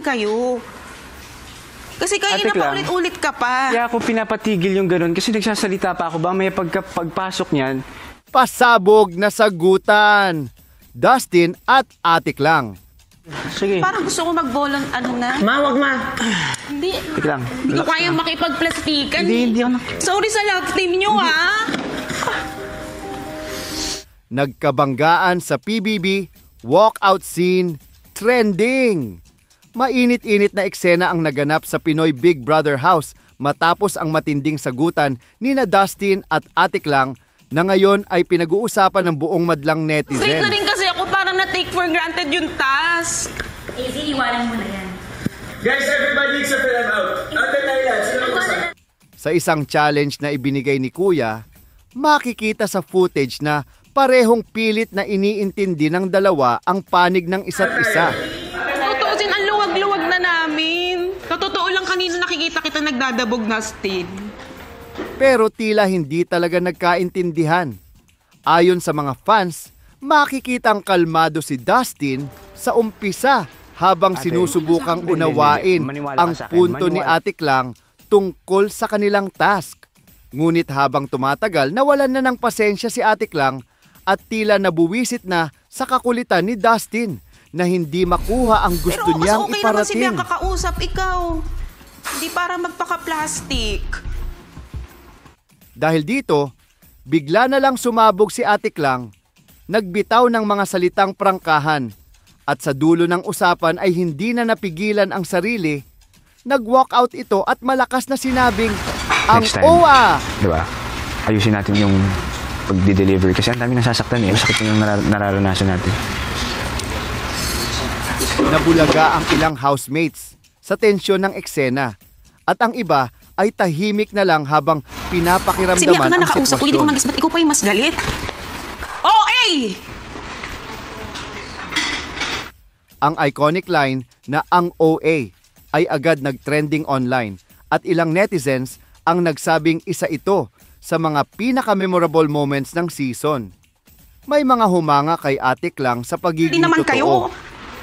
kayo. Kasi kayo na paulit-ulit ka pa. Kaya ako pinapatigil yung ganun kasi nagsasalita pa ako ba may pagpasok niyan. Pasabog na sagutan. Dustin at Atik lang. Sige. Parang gusto ko mag-bolon, Ma, wag ma. Hindi. Sige lang. Hindi ko kayang makipagplastikan. Hindi ako Sorry sa love team nyo, ha? Nagkabanggaan sa PBB, walkout scene, trending. Mainit-init na eksena ang naganap sa Pinoy Big Brother House matapos ang matinding sagutan ni na Dustin at Atik lang na ngayon ay pinag-uusapan ng buong madlang Straight netizen. na rin kasi ako parang na-take for granted yung task. Easy, iwanan mo na yan. Guys, everybody except for them out. Ate tayo yan. Sino ang gusto? Sa isang challenge na ibinigay ni Kuya, makikita sa footage na parehong pilit na iniintindi ng dalawa ang panig ng isa't isa. Tutuusin, ang luwag-luwag na namin. Totoo lang kanina nakikita kita nagdadabog na Steve. Pero tila hindi talaga nagkaintindihan. Ayon sa mga fans, makikitang kalmado si Dustin sa umpisa habang sinusubukang unawain ang punto ni Atik lang tungkol sa kanilang task. Ngunit habang tumatagal, nawalan na ng pasensya si Atik lang at tila nabuwisit na sa kakulitan ni Dustin na hindi makuha ang gusto niyang okay iparating. naman si Bianca kakausap ikaw. Hindi para magpaka-plastic. Dahil dito, bigla na lang sumabog si Atik lang, nagbitaw ng mga salitang prangkahan at sa dulo ng usapan ay hindi na napigilan ang sarili, nag-walkout ito at malakas na sinabing, ang Next time, OA! Diba? Ayusin natin yung pag-deliver kasi ang dami nasasaktan eh. Masakit yung nararanasan natin. Nabulaga ang ilang housemates sa tensyon ng eksena at ang iba ay tahimik na lang habang Si pinapakiramdaman Bianca nga ang nakausap ko, hindi ko sitwasyon. magis, ba't ikaw pa yung mas galit? OA! Ang iconic line na ang OA ay agad nag-trending online at ilang netizens ang nagsabing isa ito sa mga pinaka-memorable moments ng season. May mga humanga kay Atik lang sa pagiging Hindi naman totoo, kayo.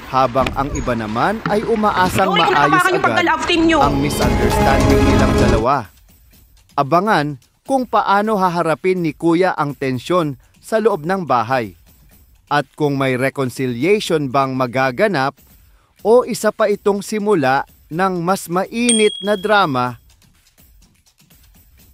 habang ang iba naman ay umaasang Ikaw, maayos napakan yung agad pagka-love team nyo. ang misunderstanding nilang dalawa. Abangan kung paano haharapin ni Kuya ang tensyon sa loob ng bahay. At kung may reconciliation bang magaganap o isa pa itong simula ng mas mainit na drama